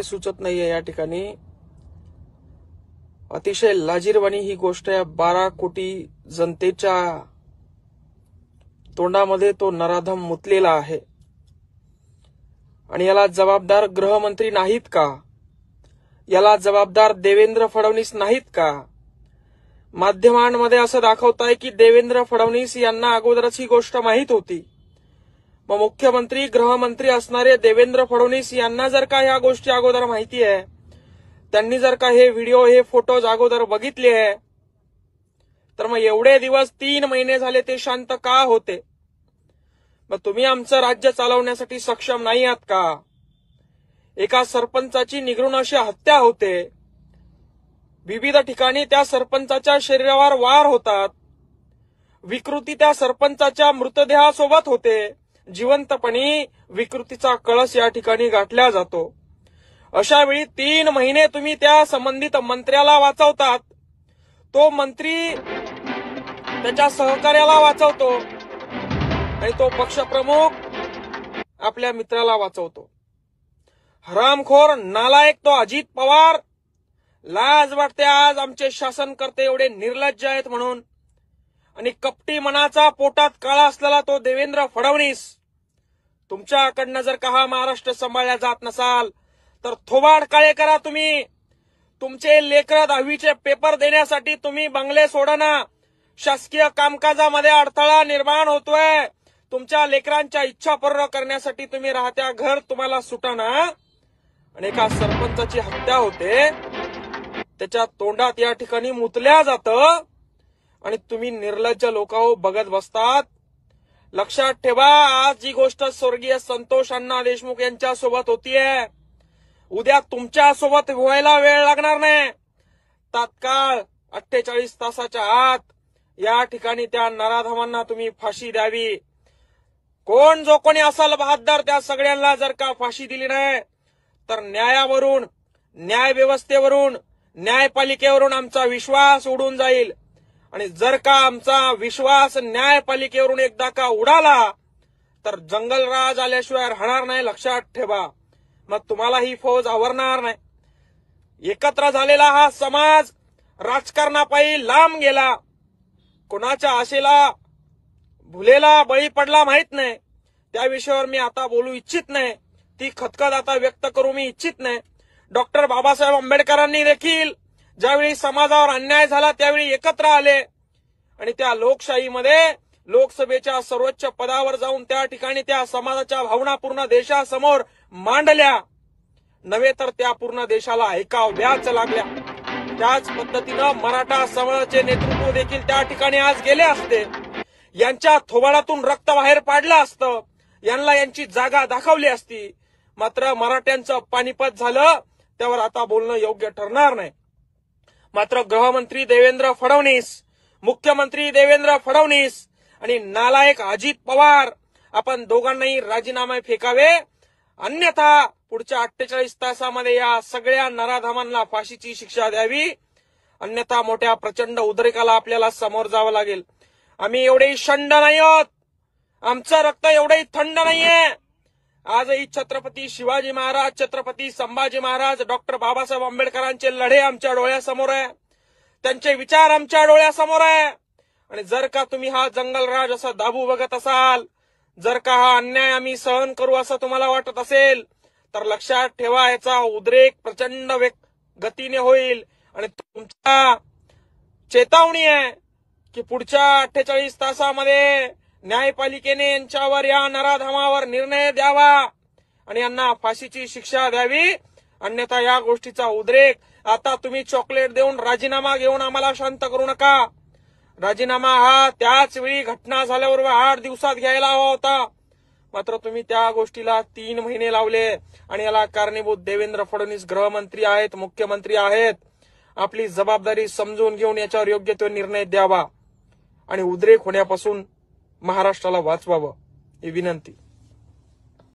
सुचत नाहीये या ठिकाणी। अतिशय लाजिरवाणी ही गोष्ट आहे। 12 कोटी जनतेच्या तोंडामध्ये तो नराधम मुतलेला आहे आणि याला जबाबदार गृहमंत्री नाहीत का? याला जबाबदार देवेंद्र फडणवीस नाहीत का? माध्यमांमध्ये असं दाखवताय की देवेंद्र फडणवीस यांना अगोदरच ही गोष्ट माहीत होती। मग मुख्यमंत्री गृहमंत्री असणारे देवेंद्र फडणवीस यांना जर का ह्या गोष्टी अगोदर माहिती आहे, त्यांनी जर का हे व्हिडिओ हे फोटोज अगोदर बघितले आहे, तर मग एवढे दिवस 3 महिने झाले ते शांत का होते? मग तुम्ही आमचं राज्य चालवण्यासाठी सक्षम नाही आहात का? एका सरपंचाची निगरून अशी हत्या होते, विविध ठिकाणी त्या सरपंचाच्या शरीरावर वार होतात, विकृती त्या सरपंचाच्या मृतदेहासोबत होते, जिवंतपणी विकृतीचा कळस या ठिकाणी गाठला जातो। अशा वेळी 3 महिने तुम्ही त्या संबंधित मंत्र्याला वाचवतात, तो मंत्री त्याच्या सहकार्याला वाचवतो आणि तो पक्षप्रमुख आपल्या मित्राला वाचवतो। हरामखोर नालायक तो अजित पवार। लाज वाटते आज आमचे शासनकर्ते एवढे निर्लज्ज आहेत म्हणून। आणि कपटी मनाचा पोटात काळा असलेला तो देवेंद्र फडणवीस। तुमच्याकडनं जर का हा महाराष्ट्र सांभाळला जात नसाल तर थोबाड काळे करा तुम्ही। तुमचे लेकरं 10वीचे पेपर देण्यासाठी तुम्ही बंगले सोडना, शासकीय कामकाजामध्ये अडथळा निर्माण होतोय। तुमच्या लेकरांच्या इच्छा पूर्ण करण्यासाठी तुम्ही राहत्या घर तुम्हाला सुटाना आणि एका सरपंचाची हत्या होते, त्याच्या तोंडात या ठिकाणी मुतल्या जातं आणि तुम्ही निर्लज्ज लोकांनो बघत बसतात। लक्षात ठेवा, आज जी गोष्ट स्वर्गीय संतोष अण्णा देशमुख यांच्या सोबत होतीये, उद्या तुमच्या सोबत व्हायला वेळ लागणार नाही। तात्काळ 48 तासाच्या आत या ठिकाणी त्या नराधमांना तुम्ही फाशी द्यावी। कोण जो कोणी असाल बहादर, त्या सगळ्यांना जर का फाशी दिली नाही तर न्यायावरून, न्याय व्यवस्थेवरून, न्यायपालिकेवरून आमचा विश्वास उडून जाईल। आणि जर का आमचा विश्वास न्यायपालिकेवरून एकदा का उडाला तर जंगलराज आल्याशिवाय राहणार नाही, लक्षात ठेवा। मग तुम्हाला ही फौज आवरणार नाही। एकत्र झालेला हा समाज राजकारणापायी लांब गेला, कोणाच्या आशेला भुलेला बळी पडला माहित नाही। त्या विषयावर मी आता बोलू इच्छित नाही, ती खदखद आता व्यक्त करू मी इच्छित नाही। डॉक्टर बाबासाहेब आंबेडकरांनी देखील ज्यावेळी समाजावर अन्याय झाला त्यावेळी एकत्र आले आणि त्या लोकशाहीमध्ये लोकसभेच्या सर्वोच्च पदावर जाऊन त्या ठिकाणी त्या समाजाच्या भावना पूर्ण देशासमोर मांडल्या, नव्हे तर त्या पूर्ण देशाला ऐकाव्याच लागल्या। त्याच पद्धतीनं मराठा समाजाचे नेतृत्व देखील त्या ठिकाणी आज गेले असते, यांच्या थोबाडातून रक्त बाहेर पाडलं असतं, यांना यांची जागा दाखवली असती। मात्र मराठ्यांचं पानिपत झालं, त्यावर आता बोलणं योग्य ठरणार नाही। मात्र गृहमंत्री देवेंद्र फडणवीस, मुख्यमंत्री देवेंद्र फडणवीस आणि नालायक अजित पवार, आपण दोघांनाही राजीनामे फेकावे, अन्यथा पुढच्या 48 तासामध्ये या सगळ्या नराधमांना फाशीची शिक्षा द्यावी, अन्यथा मोठ्या प्रचंड उद्रेकाला आपल्याला समोर जावं लागेल। आम्ही एवढेही शंड नाही आहोत, आमचं रक्त एवढंही थंड नाहीये। आजही छत्रपती शिवाजी महाराज, छत्रपती संभाजी महाराज, डॉक्टर बाबासाहेब आंबेडकरांचे लढे आमच्या डोळ्यासमोर आहे, त्यांचे विचार आमच्या डोळ्यासमोर आहे। आणि जर का तुम्ही हा जंगलराज असा दाबू बघत असाल, जर का हा अन्याय आम्ही सहन करू असं तुम्हाला वाटत असेल, तर लक्षात ठेवा, याचा उद्रेक प्रचंड गतीने होईल। आणि तुमच्या चेतावणी आहे की पुढच्या 48 तासामध्ये न्यायपालिकेने यांच्यावर, या नराधमावर निर्णय द्यावा आणि यांना फाशीची शिक्षा द्यावी, अन्यथा या गोष्टीचा उद्रेक, आता तुम्ही चॉकलेट देऊन राजीनामा घेऊन आम्हाला शांत करू नका। राजीनामा हा त्याच वेळी घटना झाल्यावर 8 दिवसात घ्यायला हवा होता, मात्र तुम्ही त्या गोष्टीला 3 महिने लावले आणि याला कारणीभूत देवेंद्र फडणवीस गृहमंत्री आहेत, मुख्यमंत्री आहेत। आपली जबाबदारी समजून घेऊन याच्यावर योग्य तो निर्णय द्यावा आणि उद्रेक होण्यापासून महाराष्ट्राला वाचवावं, ही विनंती।